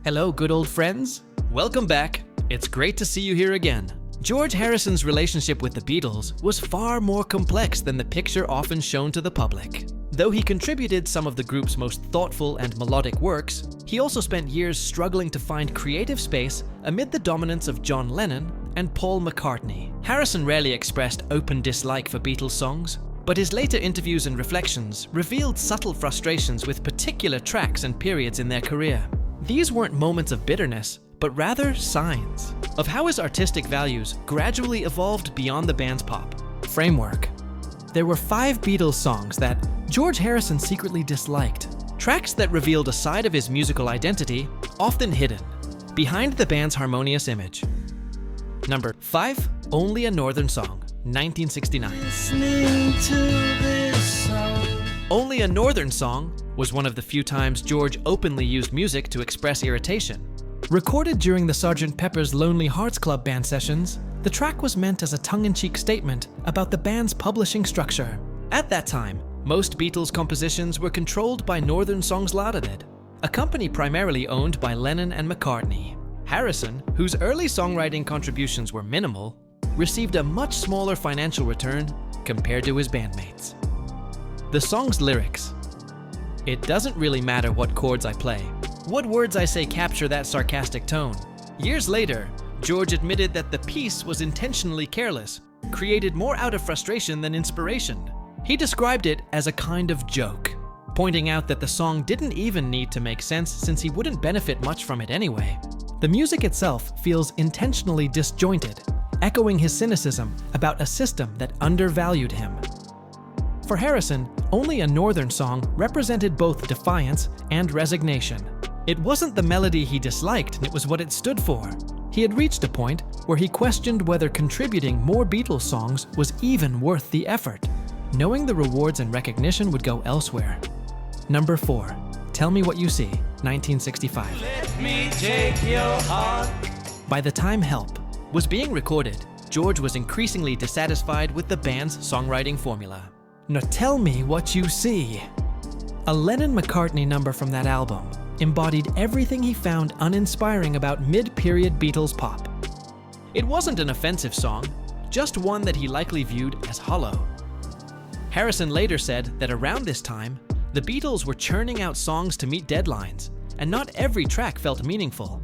Hello, good old friends. Welcome back. It's great to see you here again. George Harrison's relationship with the Beatles was far more complex than the picture often shown to the public. Though he contributed some of the group's most thoughtful and melodic works, he also spent years struggling to find creative space amid the dominance of John Lennon and Paul McCartney. Harrison rarely expressed open dislike for Beatles songs, but his later interviews and reflections revealed subtle frustrations with particular tracks and periods in their career. These weren't moments of bitterness, but rather signs of how his artistic values gradually evolved beyond the band's pop framework. There were 5 Beatles songs that George Harrison secretly disliked, tracks that revealed a side of his musical identity often hidden behind the band's harmonious image. Number 5, Only a Northern Song, 1969. Only a Northern Song was one of the few times George openly used music to express irritation. Recorded during the Sgt. Pepper's Lonely Hearts Club Band sessions, the track was meant as a tongue-in-cheek statement about the band's publishing structure. At that time, most Beatles compositions were controlled by Northern Songs Limited, a company primarily owned by Lennon and McCartney. Harrison, whose early songwriting contributions were minimal, received a much smaller financial return compared to his bandmates. The song's lyrics. It doesn't really matter what chords I play. What words I say capture that sarcastic tone. Years later, George admitted that the piece was intentionally careless, created more out of frustration than inspiration. He described it as a kind of joke, pointing out that the song didn't even need to make sense since he wouldn't benefit much from it anyway. The music itself feels intentionally disjointed, echoing his cynicism about a system that undervalued him. For Harrison, Only a Northern Song represented both defiance and resignation. It wasn't the melody he disliked, it was what it stood for. He had reached a point where he questioned whether contributing more Beatles songs was even worth the effort, knowing the rewards and recognition would go elsewhere. Number 4, Tell Me What You See, 1965. Let me take your heart. By the time Help was being recorded, George was increasingly dissatisfied with the band's songwriting formula. Now tell me what you see. A Lennon-McCartney number from that album embodied everything he found uninspiring about mid-period Beatles pop. It wasn't an offensive song, just one that he likely viewed as hollow. Harrison later said that around this time, the Beatles were churning out songs to meet deadlines, and not every track felt meaningful.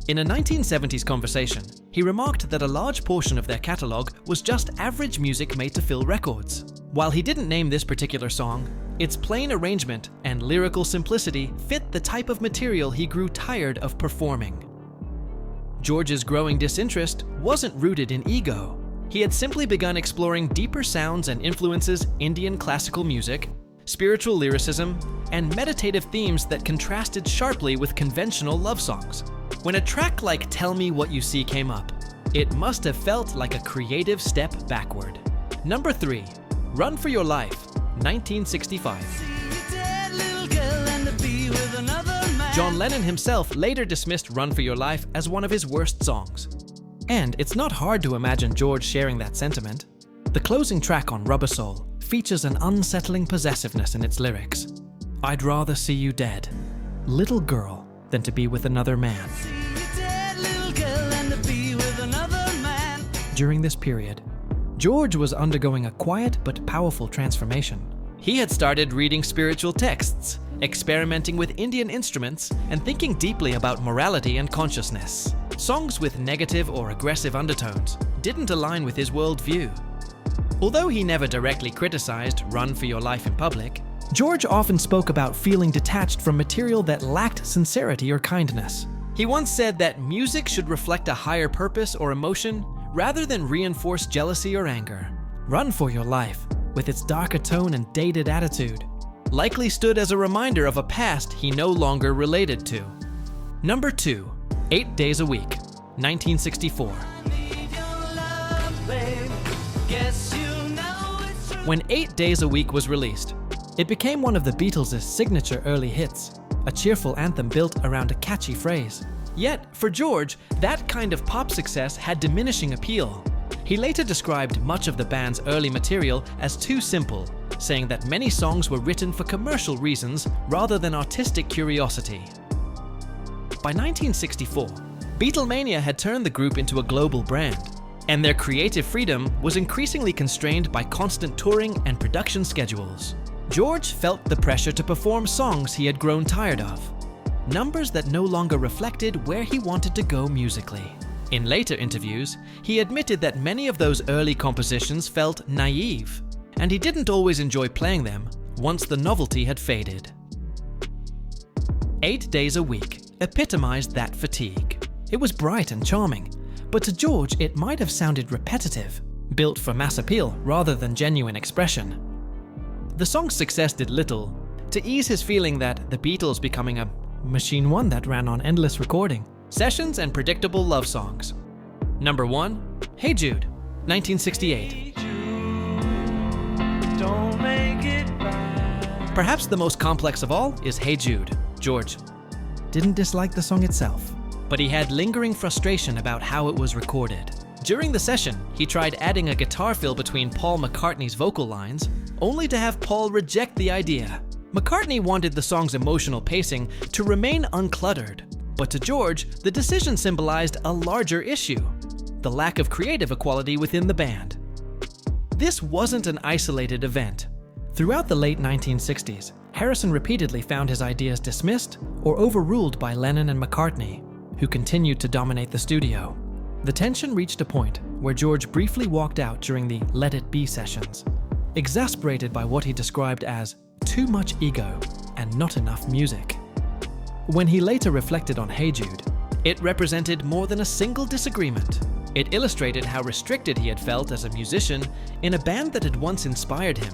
In a 1970s conversation, he remarked that a large portion of their catalog was just average music made to fill records. While he didn't name this particular song, its plain arrangement and lyrical simplicity fit the type of material he grew tired of performing. George's growing disinterest wasn't rooted in ego. He had simply begun exploring deeper sounds and influences Indian classical music, spiritual lyricism, and meditative themes that contrasted sharply with conventional love songs. When a track like Tell Me What You See came up, it must have felt like a creative step backward. Number 3, Run for Your Life, 1965. John Lennon himself later dismissed Run for Your Life as one of his worst songs. And it's not hard to imagine George sharing that sentiment. The closing track on Rubber Soul features an unsettling possessiveness in its lyrics. I'd rather see you dead, little girl, than to be with another man. During this period, George was undergoing a quiet but powerful transformation. He had started reading spiritual texts, experimenting with Indian instruments, and thinking deeply about morality and consciousness. Songs with negative or aggressive undertones didn't align with his worldview. Although he never directly criticized Run for Your Life in public, George often spoke about feeling detached from material that lacked sincerity or kindness. He once said that music should reflect a higher purpose or emotion rather than reinforce jealousy or anger. Run for Your Life, with its darker tone and dated attitude, likely stood as a reminder of a past he no longer related to. Number 2, 8 Days a Week, 1964. When 8 Days a Week was released, it became one of the Beatles' signature early hits, a cheerful anthem built around a catchy phrase. Yet, for George, that kind of pop success had diminishing appeal. He later described much of the band's early material as too simple, saying that many songs were written for commercial reasons rather than artistic curiosity. By 1964, Beatlemania had turned the group into a global brand, and their creative freedom was increasingly constrained by constant touring and production schedules. George felt the pressure to perform songs he had grown tired of, numbers that no longer reflected where he wanted to go musically. In later interviews, he admitted that many of those early compositions felt naive, and he didn't always enjoy playing them once the novelty had faded. 8 days a week epitomized that fatigue. It was bright and charming, but to George it might have sounded repetitive, built for mass appeal rather than genuine expression. The song's success did little to ease his feeling that the Beatles becoming a machine one that ran on endless recording, sessions and predictable love songs. Number 1, Hey Jude, 1968. Perhaps the most complex of all is Hey Jude. George didn't dislike the song itself, but he had lingering frustration about how it was recorded. During the session, he tried adding a guitar fill between Paul McCartney's vocal lines, only to have Paul reject the idea. McCartney wanted the song's emotional pacing to remain uncluttered, but to George, the decision symbolized a larger issue: the lack of creative equality within the band. This wasn't an isolated event. Throughout the late 1960s, Harrison repeatedly found his ideas dismissed or overruled by Lennon and McCartney, who continued to dominate the studio. The tension reached a point where George briefly walked out during the Let It Be sessions, exasperated by what he described as too much ego and not enough music. When he later reflected on Hey Jude, it represented more than a single disagreement. It illustrated how restricted he had felt as a musician in a band that had once inspired him.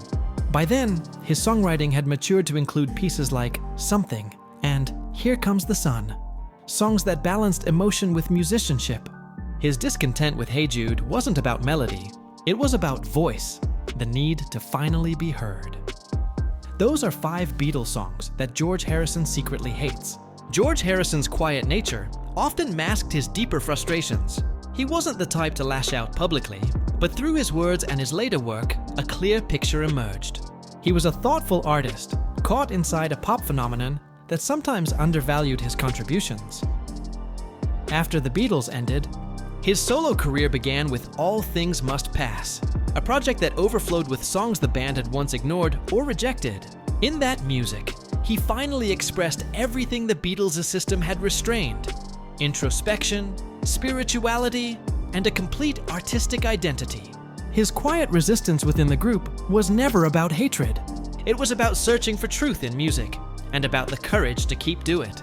By then, his songwriting had matured to include pieces like Something and Here Comes the Sun, songs that balanced emotion with musicianship. His discontent with Hey Jude wasn't about melody, it was about voice, the need to finally be heard. Those are 5 Beatles songs that George Harrison secretly hates. George Harrison's quiet nature often masked his deeper frustrations. He wasn't the type to lash out publicly, but through his words and his later work, a clear picture emerged. He was a thoughtful artist, caught inside a pop phenomenon that sometimes undervalued his contributions. After the Beatles ended, his solo career began with All Things Must Pass, a project that overflowed with songs the band had once ignored or rejected. In that music, he finally expressed everything the Beatles' system had restrained: introspection, spirituality, and a complete artistic identity. His quiet resistance within the group was never about hatred. It was about searching for truth in music, and about the courage to keep doing it.